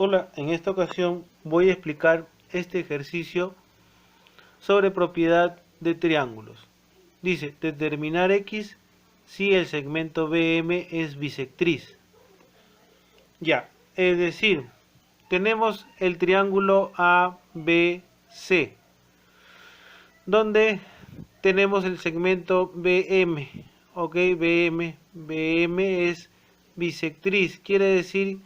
Hola, en esta ocasión voy a explicar este ejercicio sobre propiedad de triángulos. Dice, determinar X si el segmento BM es bisectriz. Ya, es decir, tenemos el triángulo ABC, donde tenemos el segmento BM. Ok, BM es bisectriz, quiere decir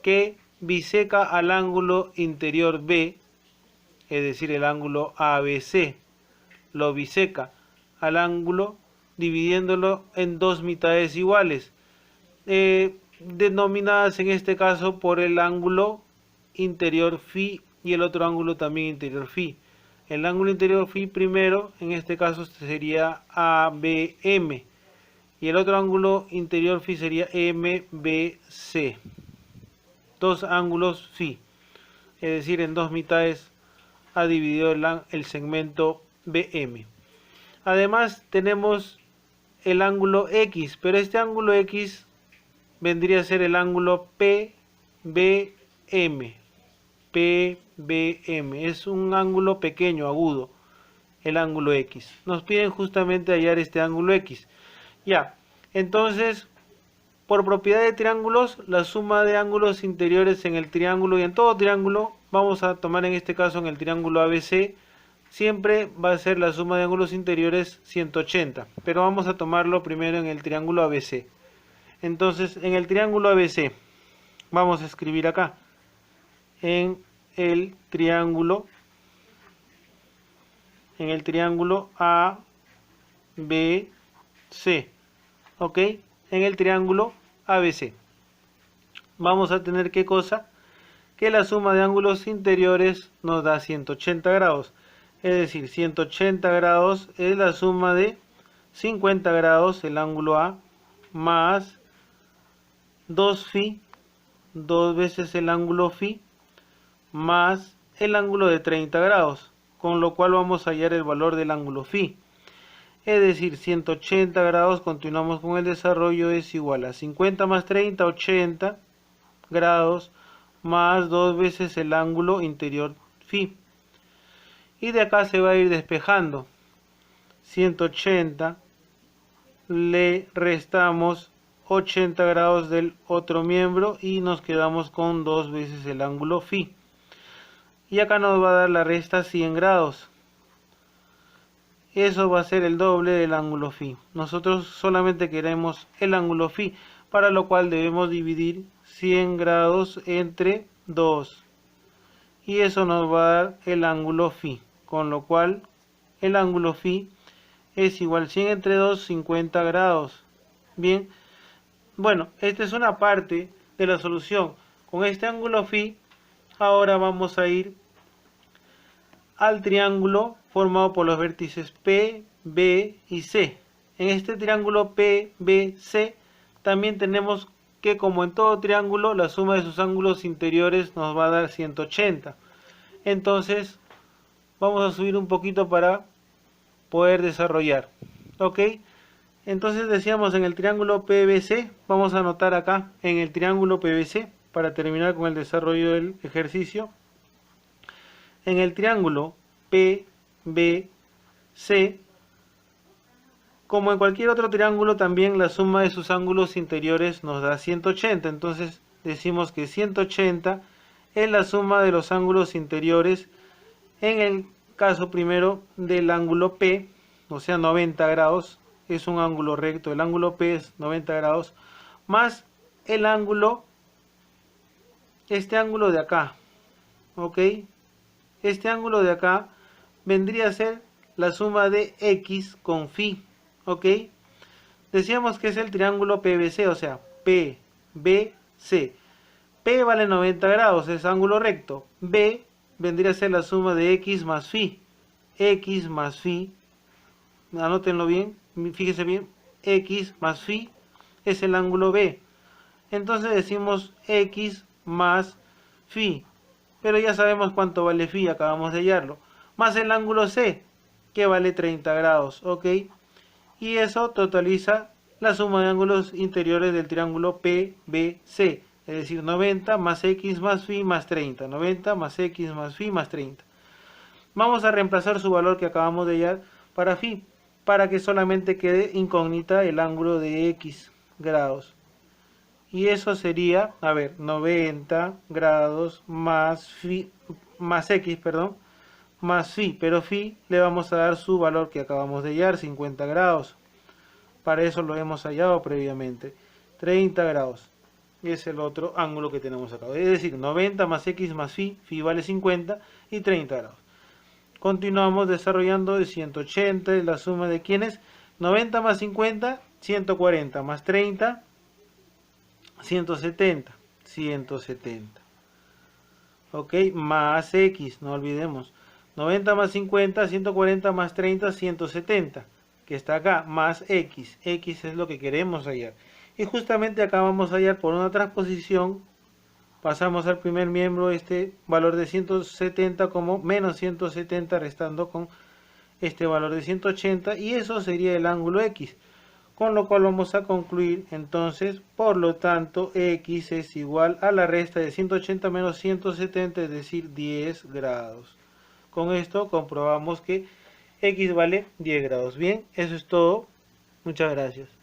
que biseca al ángulo interior B, es decir, el ángulo ABC, lo biseca al ángulo dividiéndolo en dos mitades iguales, denominadas en este caso por el ángulo interior φ y el otro ángulo también interior φ. El ángulo interior φ primero, en este caso sería ABM, y el otro ángulo interior φ sería MBC. Dos ángulos φ, es decir, en dos mitades ha dividido el segmento BM. Además tenemos el ángulo X, pero este ángulo X vendría a ser el ángulo PBM. PBM es un ángulo pequeño, agudo, el ángulo X. Nos piden justamente hallar este ángulo X. Ya, entonces, por propiedad de triángulos, la suma de ángulos interiores en el triángulo y en todo triángulo, vamos a tomar en este caso en el triángulo ABC, siempre va a ser la suma de ángulos interiores 180, pero vamos a tomarlo primero en el triángulo ABC. Entonces, en el triángulo ABC, vamos a escribir acá, en el triángulo ABC, ok, en el triángulo ABC, vamos a tener ¿qué cosa? Que la suma de ángulos interiores nos da 180 grados. Es decir, 180 grados es la suma de 50 grados, el ángulo A, más 2φ, dos veces el ángulo φ, más el ángulo de 30 grados, con lo cual vamos a hallar el valor del ángulo φ. Es decir, 180 grados, continuamos con el desarrollo, es igual a 50 más 30, 80 grados, más dos veces el ángulo interior φ. Y de acá se va a ir despejando. 180, le restamos 80 grados del otro miembro y nos quedamos con dos veces el ángulo φ. Y acá nos va a dar la resta 100 grados. Eso va a ser el doble del ángulo φ. Nosotros solamente queremos el ángulo φ, para lo cual debemos dividir 100 grados entre 2. Y eso nos va a dar el ángulo φ, con lo cual el ángulo φ es igual a 100 entre 2, 50 grados. Bien, bueno, esta es una parte de la solución. Con este ángulo φ, ahora vamos a ir al triángulo formado por los vértices P, B y C. En este triángulo PBC también tenemos que, como en todo triángulo, la suma de sus ángulos interiores nos va a dar 180. Entonces vamos a subir un poquito para poder desarrollar. Ok, entonces decíamos en el triángulo PBC, vamos a anotar acá en el triángulo PBC para terminar con el desarrollo del ejercicio. En el triángulo PBC, como en cualquier otro triángulo, también la suma de sus ángulos interiores nos da 180. Entonces decimos que 180 es la suma de los ángulos interiores en el caso primero del ángulo P, o sea 90 grados, es un ángulo recto, el ángulo P es 90 grados, más el ángulo, este ángulo de acá, ok, este ángulo de acá vendría a ser la suma de X con φ, ok. Decíamos que es el triángulo PBC, o sea, PBC. P vale 90 grados, es ángulo recto. B vendría a ser la suma de X más φ. X más φ, anótenlo bien, fíjense bien, X más φ es el ángulo B. Entonces decimos X más φ. Pero ya sabemos cuánto vale φ, acabamos de hallarlo. Más el ángulo C, que vale 30 grados, ¿ok? Y eso totaliza la suma de ángulos interiores del triángulo PBC. Es decir, 90 más x más phi más 30. 90 más x más phi más 30. Vamos a reemplazar su valor que acabamos de hallar para phi, para que solamente quede incógnita el ángulo de x grados. Y eso sería, a ver, 90 grados más phi, más x, perdón, más phi, pero phi le vamos a dar su valor que acabamos de hallar, 50 grados. Para eso lo hemos hallado previamente, 30 grados. Y es el otro ángulo que tenemos acá. Es decir, 90 más x más phi, phi vale 50 y 30 grados. Continuamos desarrollando de 180, la suma de quienes, 90 más 50, 140 más 30, 170. 170. Ok, más x, no olvidemos. 90 más 50, 140 más 30, 170. Que está acá, más x. X es lo que queremos hallar. Y justamente acá vamos a hallar por una transposición. Pasamos al primer miembro este valor de 170 como menos 170 restando con este valor de 180. Y eso sería el ángulo x. Con lo cual vamos a concluir entonces, por lo tanto, x es igual a la resta de 180 menos 170, es decir, 10 grados. Con esto comprobamos que x vale 10 grados. Bien, eso es todo. Muchas gracias.